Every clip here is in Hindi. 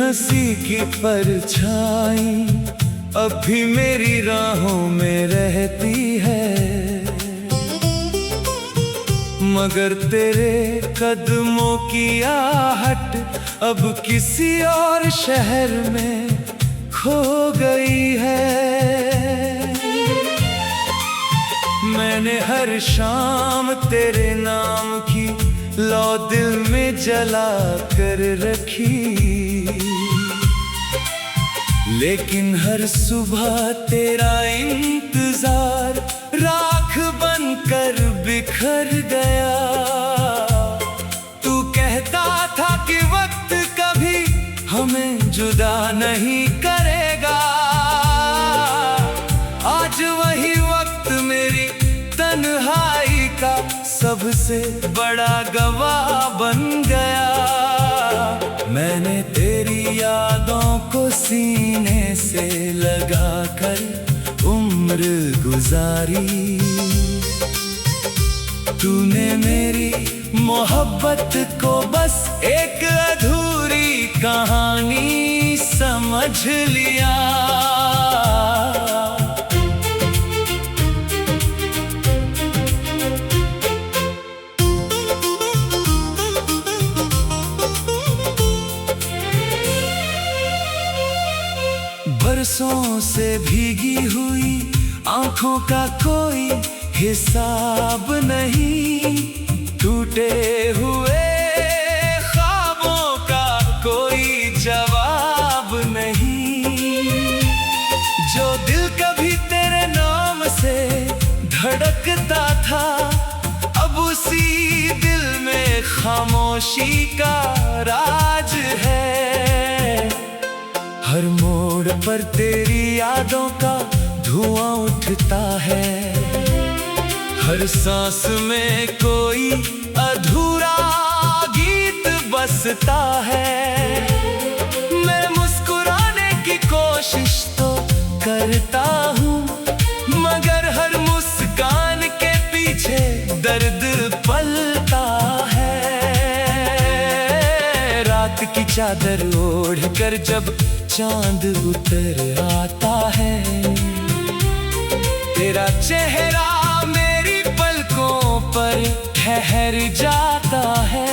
हंसी की परछाई अब भी मेरी राहों में रहती है, मगर तेरे कदमों की आहट अब किसी और शहर में खो गई है। मैंने हर शाम तेरे नाम की लौ दिल में जला कर रखी, लेकिन हर सुबह तेरा इंतजार राख बनकर बिखर गया। तू कहता था कि वक्त कभी हमें जुदा नहीं करेगा, आज वही वक्त मेरी तन्हाई का सबसे बड़ा गवाह बन गया। मैंने तेरी यादों को सीने से लगाकर उम्र गुजारी, तूने मेरी मोहब्बत को बस एक अधूरी कहानी समझ लिया। बरसों से भीगी हुई आंखों का कोई हिसाब नहीं, टूटे हुए ख्वाबों का कोई जवाब नहीं। जो दिल कभी तेरे नाम से धड़कता था, अब उसी दिल में खामोशी का राज है। हर मोड़ पर तेरी यादों का धुआं उठता है, हर सांस में कोई अधूरा गीत बसता है। मैं मुस्कुराने की कोशिश तो करता हूँ, मगर हर मुस्कान के पीछे दर्द पलता है। रात की चादर ओढ़कर जब चांद उतर आता है, तेरा चेहरा मेरी पलकों पर ठहर जाता है।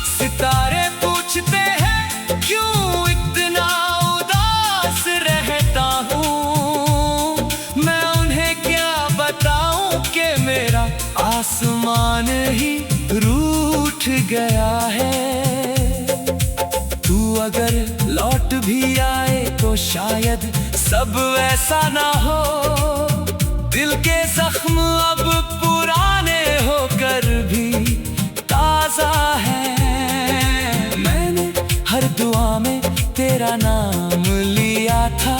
सितारे पूछते हैं क्यों इतना उदास रहता हूँ, मैं उन्हें क्या बताऊं कि मेरा आसमान ही रूठ गया है। तू अगर लौट भी आए तो शायद सब वैसा ना हो, दिल के जख्म अब पुराने होकर भी ताजा है। मैंने हर दुआ में तेरा नाम लिया था,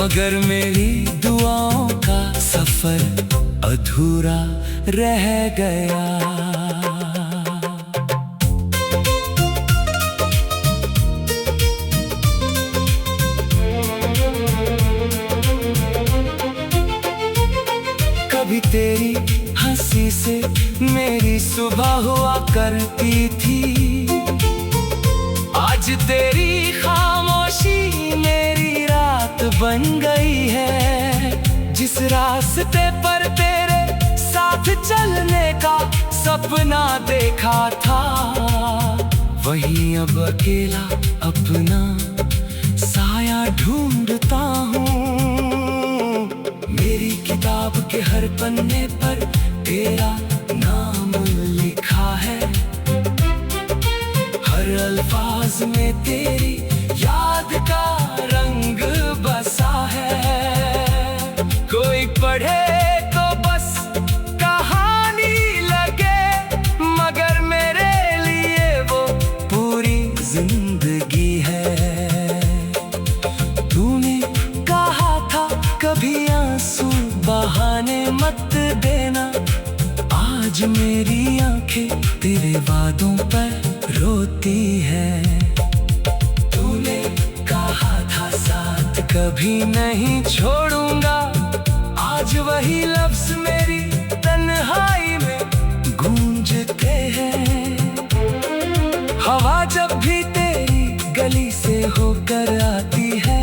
मगर मेरी दुआओं का सफर अधूरा रह गया। कभी तेरी हंसी से मेरी सुबह हुआ करती थी, आज तेरी खामोशी मेरी रात बन गई है। जिस रास्ते पर तेरे साथ चलने का सपना देखा था, वहीं अब अकेला अपना साया ढूंढता हूँ। मेरी किताब के हर पन्ने पर तेरा नाम लिखा है, हर अल्फाज में तेरी याद का रंग बसा है। कोई पढ़े तो बस कहानी लगे, मगर मेरे लिए वो पूरी जिंदगी है। तूने कहा था कभी आंसू बहाने मत देना, आज मेरी आंखें तेरे वादों पर रोती है। तूने कहा था साथ कभी नहीं छोड़ूंगा, आज वही लफ्ज मेरी तन्हाई में गूंजते हैं। हवा जब भी तेरे गली से होकर आती है,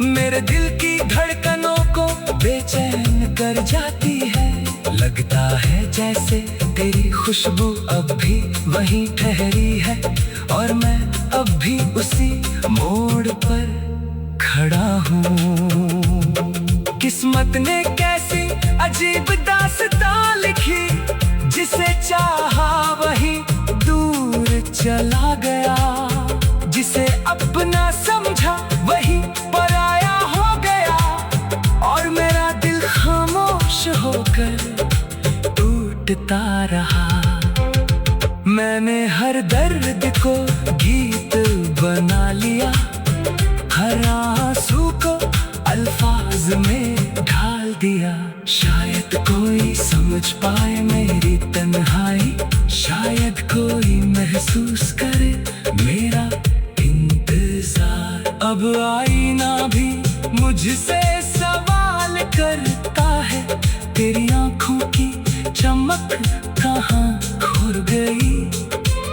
मेरे दिल की धड़कनों को बेचैन कर जाती है। लगता है जैसे तेरी खुशबू अब भी वहीं ठहरी है, और मैं अब भी उसी मोड़ पर खड़ा हूँ। किस्मत ने कैसी अजीब दास्तां लिखी, जिसे चाहा वही दूर चला गया, जिसे अपना समझा वही पराया हो गया, और मेरा दिल खामोश होकर टूटता रहा। मैंने हर दर्द को गीत बना लिया, हर आंसू को अल्फाज में ढाल दिया। शायद कोई समझ पाए मेरी तन्हाई, शायद कोई महसूस करे मेरा इंतजार। अब आईना भी मुझसे सवाल करता है, तेरी आंखों की चमक कहाँ खो गई।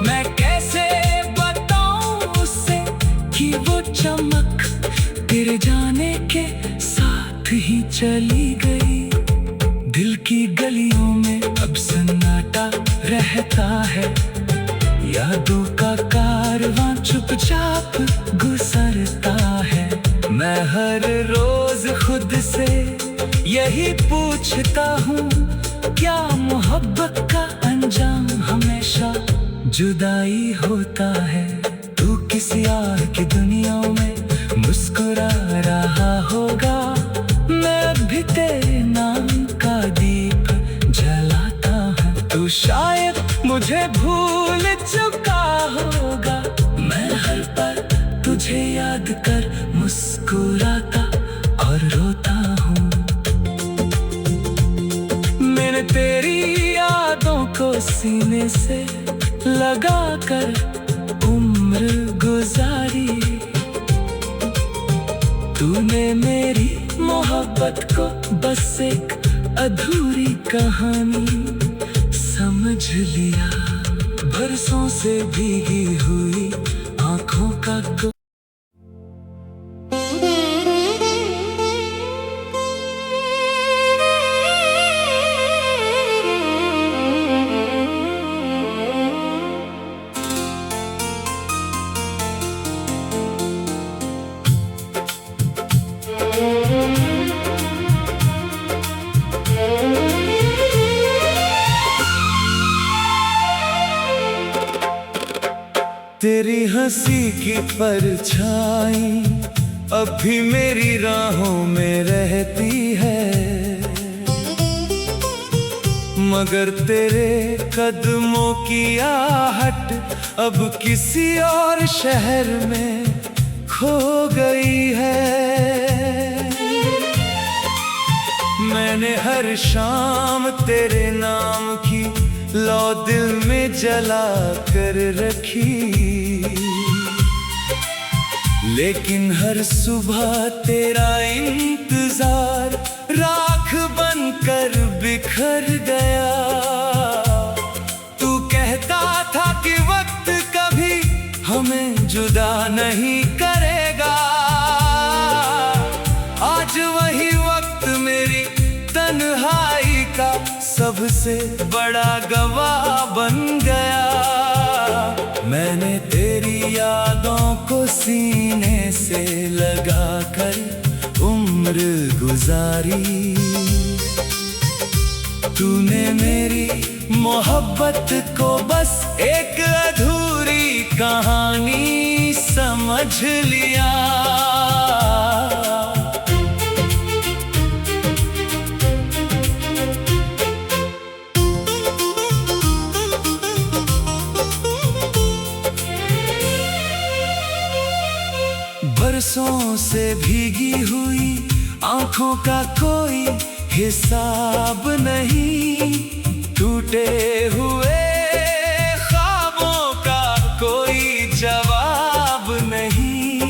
मैं कैसे बताऊं उससे कि वो चमक तेरे जाने के साथ ही चली गई। दिल की गलियों में अब सन्नाटा रहता है, यादों का कारवां चुपचाप गुजरता है। मैं हर रोज खुद से यही पूछता हूँ, क्या मोहब्बत का अंजाम हमेशा जुदाई होता है। तू किसी और की दुनिया में मुस्कुरा रहा होगा, मैं भी तेरे नाम का दीप जलाता हूँ। तू शायद मुझे भूल चुका होगा, मैं हर पल तुझे याद कर मुस्कुराता और रोता हूँ। मैंने तेरी यादों को सीने से लगा कर उम्र गुजारी, तूने मेरी मोहब्बत को बस एक अधूरी कहानी समझ लिया। बरसों से भीगी हुई आंखों का तेरी हंसी की परछाई अब भी मेरी राहों में रहती है, मगर तेरे कदमों की आहट अब किसी और शहर में खो गई है। मैंने हर शाम तेरे नाम की लौ दिल में जला कर रखी, लेकिन हर सुबह तेरा इंतजार राख बनकर बिखर गया। तू कहता था कि वक्त कभी हमें जुदा नहीं करेगा, आज वही वक्त मेरी तन्हाई का सबसे बड़ा गवाह बन गया। मैंने तेरी यादों को सीने से लगाकर उम्र गुजारी, तूने मेरी मोहब्बत को बस एक अधूरी कहानी समझ लिया। बरसों से भीगी हुई आंखों का कोई हिसाब नहीं, टूटे हुए ख्वाबों का कोई जवाब नहीं।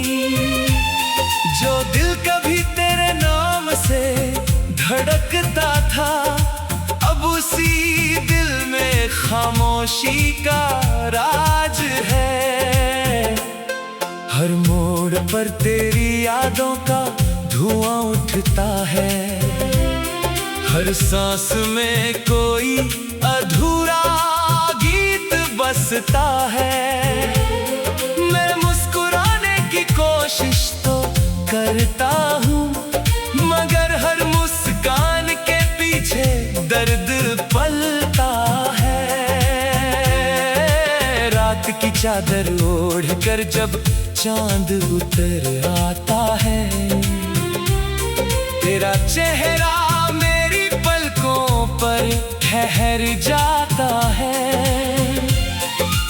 जो दिल कभी तेरे नाम से धड़कता था, अब उसी दिल में खामोशी का राज है। हर मोड़ पर तेरी यादों का धुआं उठता है, हर सांस में कोई अधूरा गीत बसता है। मैं मुस्कुराने की कोशिश तो करता हूँ, मगर हर मुस्कान के पीछे दर्द पलता है। रात की चादर ओढ़कर जब चांद उतर आता है, तेरा चेहरा मेरी पलकों पर ठहर जाता है।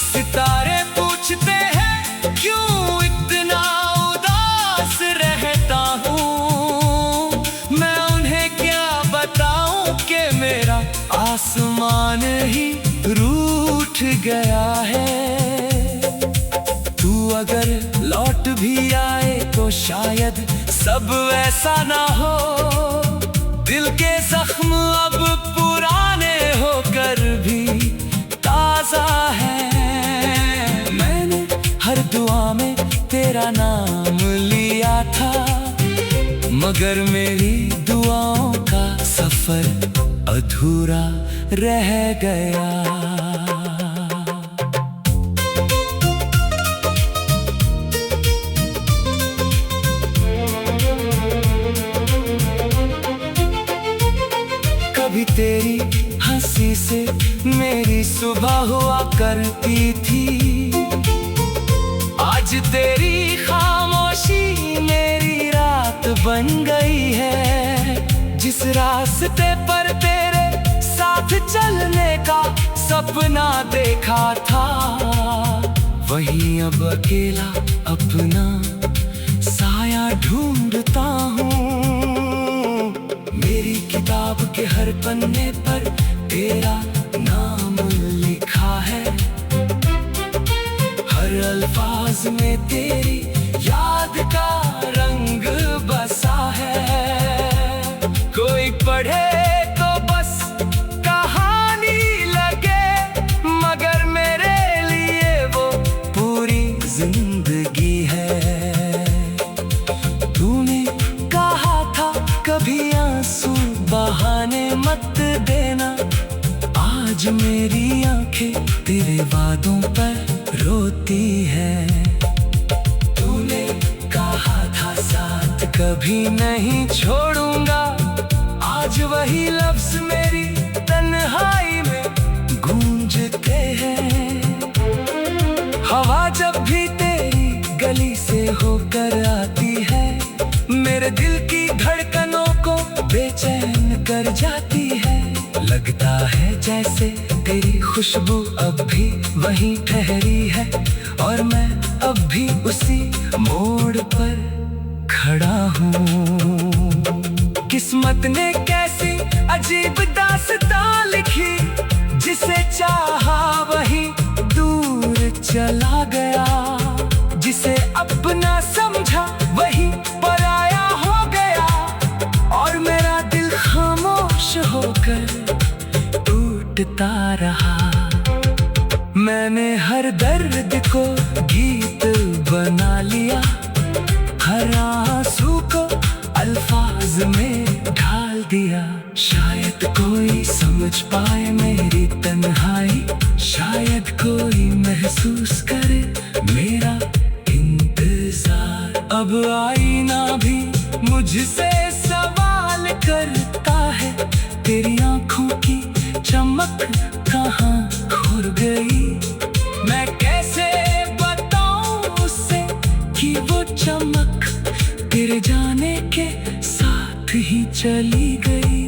सितारे पूछते हैं क्यों इतना उदास रहता हूँ, मैं उन्हें क्या बताऊं कि मेरा आसमान ही रूठ गया है। तू अगर लौट भी आए तो शायद सब वैसा ना हो, दिल के जख्म अब पुराने होकर भी ताजा है। मैंने हर दुआ में तेरा नाम लिया था, मगर मेरी दुआओं का सफर अधूरा रह गया। कभी तेरी हंसी से मेरी सुबह हुआ करती थी, आज तेरी खामोशी मेरी रात बन गई है। जिस रास्ते पर तेरे साथ चलने का सपना देखा था, वहीं अब अकेला अपना साया ढूंढता हूँ। मेरी किताब के हर पन्ने पर तेरा नाम लिखा है, हर अल्फाज में तेरी याद का रंग बसा है। कोई पढ़े तो बस कहानी लगे, मगर मेरे लिए वो पूरी जिंदगी है। तूने कहा था कभी आंसू बहाने मत देना, आज मेरी आंखें तेरे वादों पर रोती है। तूने कहा था साथ कभी नहीं छोड़ूंगा, आज वही लफ्ज मेरी तन्हाई में गूंजते हैं। हवा जब भी तेरी गली से होकर आती है, मेरे दिल की धड़कनों को बेचैन कर जाती है। लगता है जैसे तेरी खुशबू अब भी वहीं ठहरी है, और मैं अब भी उसी मोड़ पर खड़ा हूँ। किस्मत ने कैसी अजीब दास्तां लिखी, जिसे चाहा वही दूर चला गया, जिसे अपना समझा वही पराया हो गया। और मेरा दिल खामोश होकर टूटता रहा। मैंने हर दर्द को गीत बना लिया, हर आंसू को अल्फाज में ढाल दिया। शायद कोई समझ पाए मेरी तन्हाई, शायद कोई महसूस करे मेरा इंतजार। अब आईना भी मुझसे सवाल करता है, तेरी आंखों की चमक कहाँ खो गई। मैं कैसे बताऊं उससे कि वो चमक तेरे जाने के साथ ही चली गई।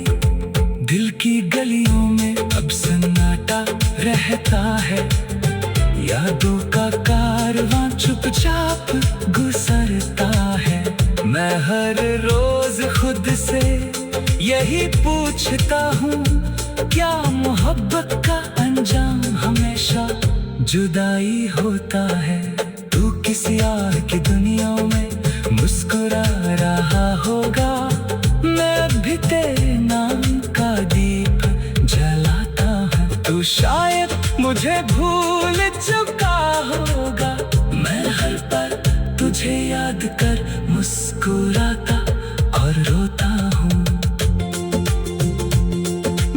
दिल की गलियों में अब सन्नाटा रहता है, यादों का कारवां चुपचाप गुजरता है। मैं हर रोज खुद से यही पूछता हूँ, क्या मोहब्बत का अंजाम हमेशा जुदाई होता है। तू किसी और की दुनिया में मुस्कुरा रहा होगा, मैं अब भी तेरे नाम का दीप जलाता हूँ। तू शायद मुझे भूल चुका होगा, मैं हर पल तुझ याद कर मुस्कुराता और रोता हूँ।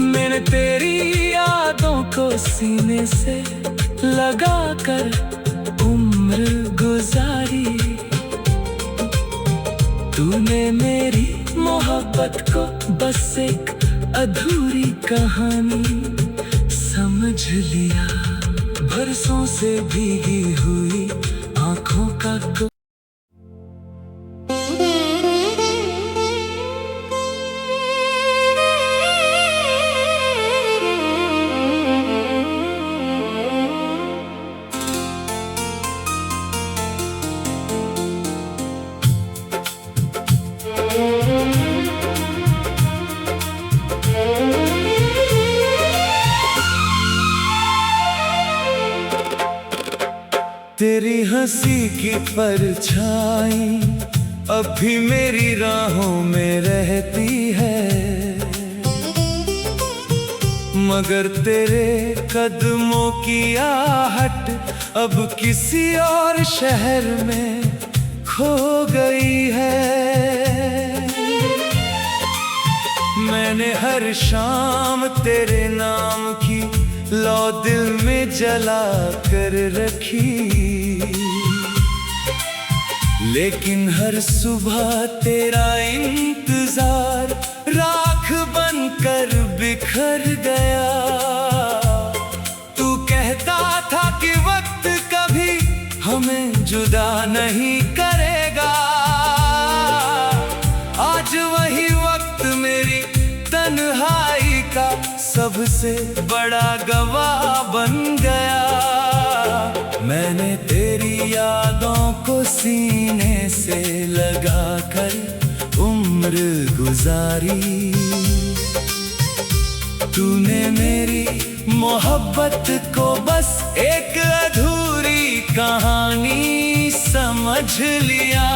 मैंने तेरी यादों को सीने से लगा कर उम्र गुजारी। तूने मेरी मोहब्बत को बस एक अधूरी कहानी समझ लिया। बरसों से भीगी हुई आंखों का तेरी हंसी की परछाई अब भी मेरी राहों में रहती है, मगर तेरे कदमों की आहट अब किसी और शहर में खो गई है। मैंने हर शाम तेरे नाम की लौ दिल में जला कर रखी, लेकिन हर सुबह तेरा इंतजार राख बनकर बिखर गया। तू कहता था कि वक्त कभी हमें जुदा नहीं करेगा, आज वही वक्त मेरी तन्हाई का सबसे बड़ा गवाह बन गया। मैंने तेरी यादों को सीने से लगा कर उम्र गुजारी। तूने मेरी मोहब्बत को बस एक अधूरी कहानी समझ लिया।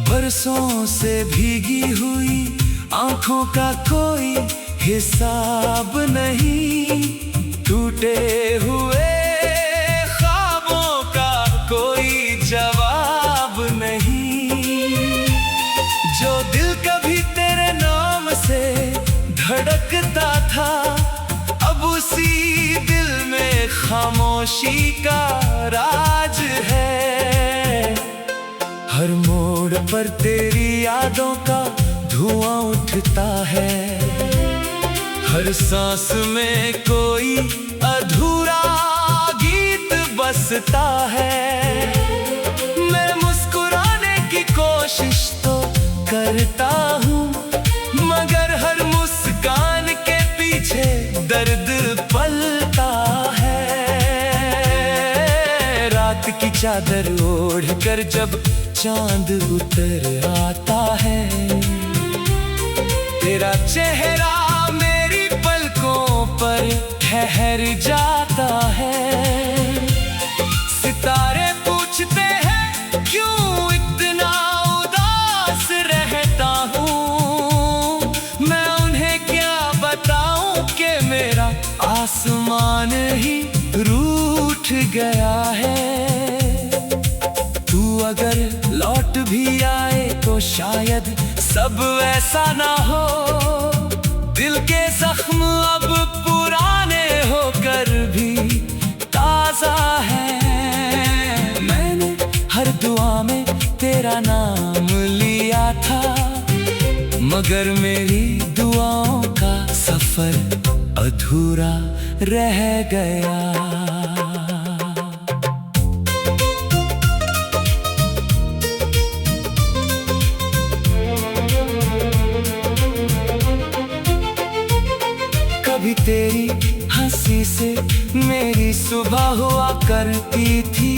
बरसों से भीगी हुई आंखों का कोई हिसाब नहीं, टूटे हुए ख्वाबों का कोई जवाब नहीं। जो दिल कभी तेरे नाम से धड़कता था, अब उसी दिल में खामोशी का राज है। हर मोड़ पर तेरी यादों का धुआं उठता है, हर सांस में कोई अधूरा गीत बसता है। मैं मुस्कुराने की कोशिश तो करता हूँ, मगर हर मुस्कान के पीछे दर्द पलता है। रात की चादर ओढ़ कर जब चांद उतर आता है, तेरा चेहरा मेरी पलकों पर ठहर जाता है। सितारे पूछते हैं क्यों इतना उदास रहता हूँ, मैं उन्हें क्या बताऊं कि मेरा आसमान ही रूठ गया है। तू अगर लौट भी आए तो शायद सब ऐसा ना हो, दिल के जख्म अब पुराने होकर भी ताजा है। मैंने हर दुआ में तेरा नाम लिया था, मगर मेरी दुआओं का सफर अधूरा रह गया। कभी तेरी हंसी से मेरी सुबह हुआ करती थी,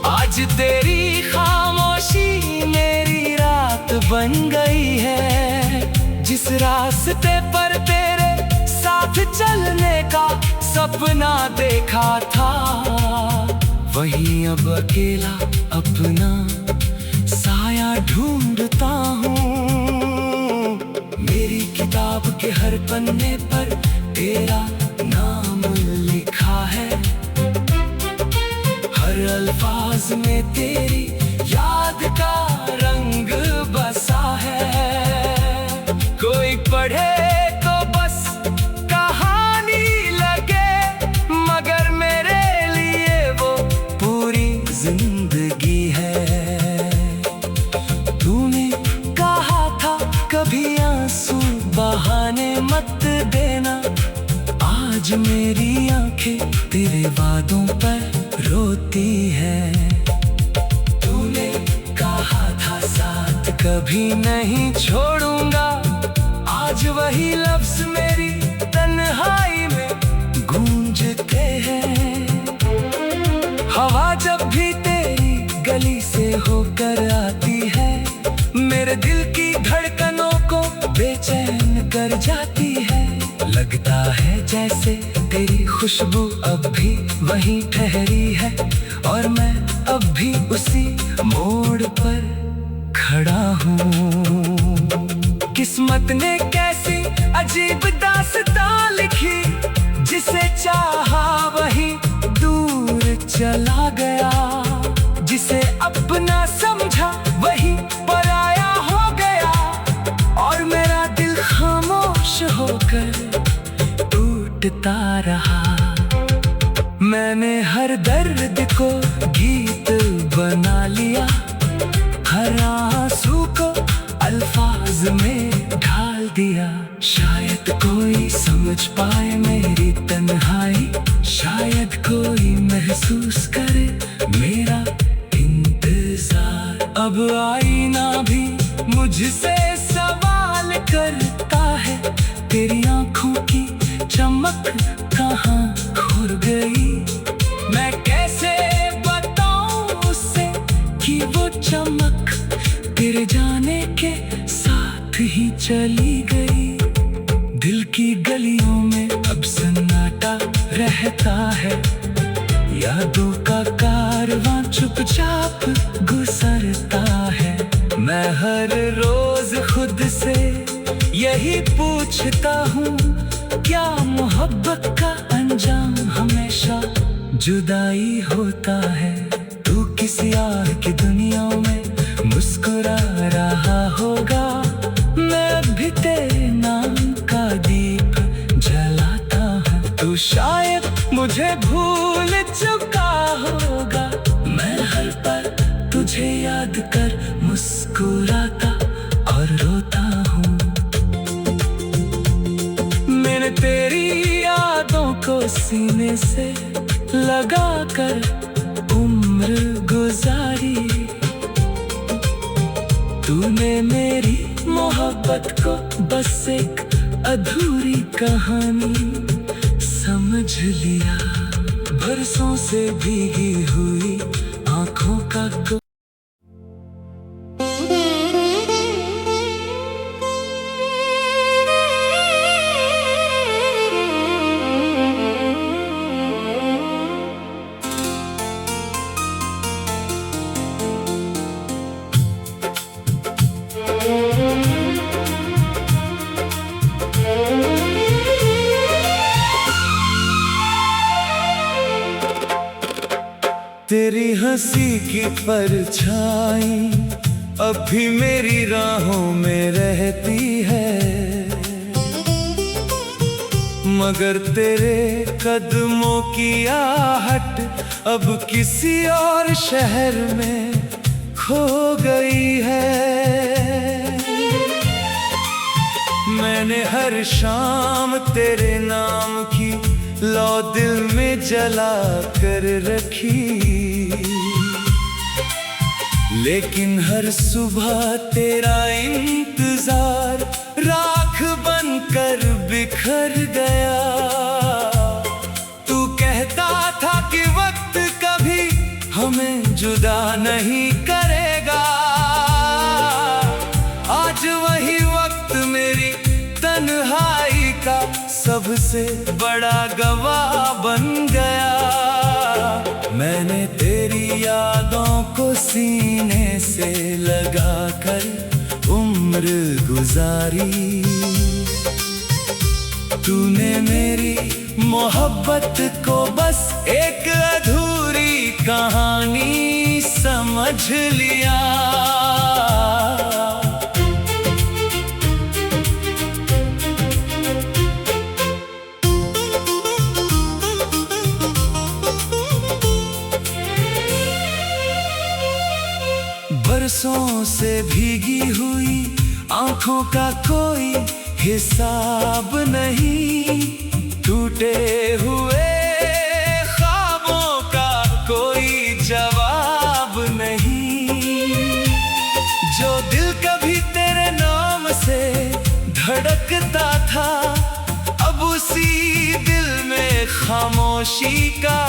आज तेरी खामोशी मेरी रात बन गई है। जिस रास्ते पर तेरे साथ चलने का सपना देखा था, वहीं अब अकेला अपना के हर पन्ने पर तेरा नाम लिखा है। हर अल्फाज में तेरी याद का रंग बसा है। कोई पढ़े तो बस कहानी लगे, मगर मेरे लिए वो पूरी जिंदगी है। तूने कहा था कभी आंसू बहाने मत देना, आज मेरी आंखें तेरे वादों पर रोती है। तूने कहा था साथ कभी नहीं छोड़ूंगा, आज वही लफ्ज मेरी तन्हाई में गूंजते हैं। हवा जब भी तेरी गली से होकर आती है, मेरे दिल की धड़कनों को बेचैन कर जाती है। लगता है जैसे तेरी खुशबू अब भी वहीं ठहरी है, और मैं अब भी उसी मोड़ पर खड़ा हूँ। किस्मत ने कैसी अजीब दास्तां लिखी, जिसे चाहा वही दूर चला गया, जिसे अपना समझा वही पराया हो गया, और मेरा दिल खामोश होकर टूटता रहा। मैंने हर दर्द को गीत बना लिया, हर आंसू को अल्फाज में ढाल दिया। शायद कोई समझ पाए मेरी तन्हाई, शायद कोई महसूस करे मेरा इंतजार। अब आईना भी मुझसे सवाल करता है, तेरी आंखों की चमक कहाँ खो गई। मैं कैसे बताऊं उससे कि वो चमक तेरे जाने के साथ ही चली गई। दिल की गलियों में अब सन्नाटा रहता है, यादों का कारवां चुपचाप गुजरता है। मैं हर रोज खुद से यही पूछता हूँ, क्या मोहब्बत का अंजाम हमेशा जुदाई होता है। तू किसी और की दुनिया में मुस्कुरा रहा होगा, मैं अभी तेरे नाम का दीप जलाता हूँ। तू शायद मुझे भूल चुका होगा, मैं हर पल तुझे याद कर मुस्कुराता और रोता हूँ। मैंने तेरी यादों को सीने से लगा कर उम्र गुजारी, तूने मेरी मोहब्बत को बस एक अधूरी कहानी समझ लिया। बरसों से भीगी हुई आंखों का तेरी हंसी की परछाई अभी मेरी राहों में रहती है, मगर तेरे कदमों की आहट अब किसी और शहर में खो गई है। मैंने हर शाम तेरे नाम की लौ दिल में जला कर रखी, लेकिन हर सुबह तेरा इंतजार राख बनकर बिखर गया। तू कहता था कि वक्त कभी हमें जुदा नहीं करेगा, आज वही वक्त मेरी तन्हाई का सबसे बड़ा गवाह बन गया। मैंने तेरी यादों को सीने से लगाकर उम्र गुजारी, तूने मेरी मोहब्बत को बस एक अधूरी कहानी समझ लिया। बरसों से भीगी हुई आंखों का कोई हिसाब नहीं, टूटे हुए ख्वाबों का कोई जवाब नहीं। जो दिल कभी तेरे नाम से धड़कता था, अब उसी दिल में खामोशी का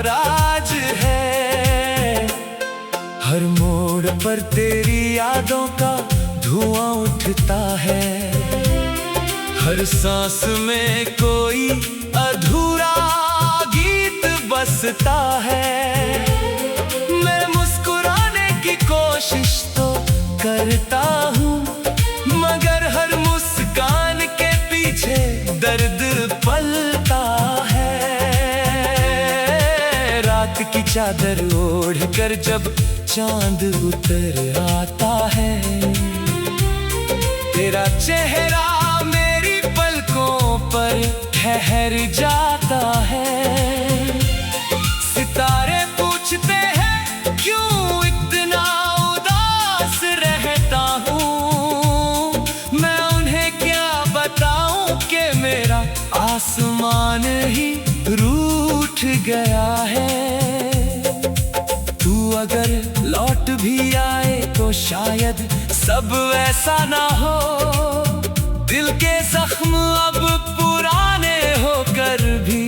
राज है। हर मोड़ पर तेरी यादों का धुआं उठता है, हर सांस में कोई अधूरा गीत बसता है। मैं मुस्कुराने की कोशिश तो करता हूँ, मगर हर मुस्कान के पीछे दर्द पलता है। रात की चादर ओढ़ कर जब चांद उतर आता है, तेरा चेहरा मेरी पलकों पर ठहर जाता है। सितारे पूछते हैं क्यों इतना उदास रहता हूँ, मैं उन्हें क्या बताऊं कि मेरा आसमान ही रूठ गया है। तू अगर लौट भी आए तो शायद सब वैसा ना हो, दिल के जख्म अब पुराने होकर भी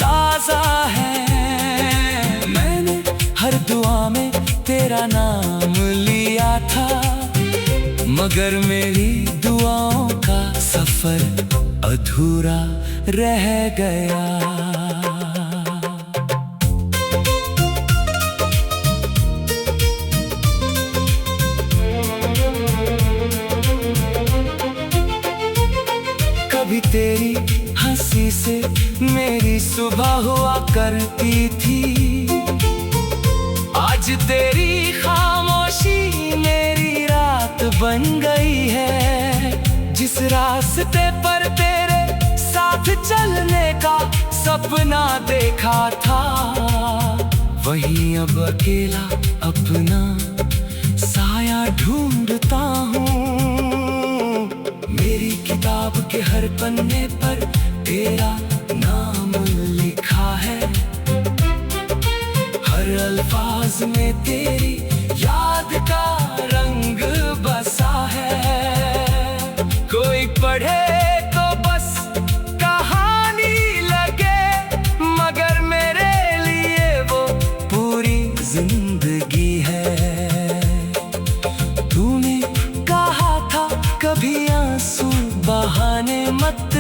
ताजा है। मैंने हर दुआ में तेरा नाम लिया था, मगर मेरी दुआओं का सफर अधूरा रह गया। कभी तेरी हंसी से मेरी सुबह हुआ करती थी, आज तेरी खामोशी मेरी रात बन गई है। जिस रास्ते पर तेरे साथ चलने का सपना देखा था, वहीं अब अकेला अपना साया ढूंढता हूँ। मेरी किताब के हर पन्ने पर तेरा नाम लिखा है, हर अल्फाज में तेरी याद का रंग बसा है। कोई पढ़े तो बस कहानी लगे, मगर मेरे लिए वो पूरी जिंदगी है। तूने कहा था कभी आंसू बहाने मत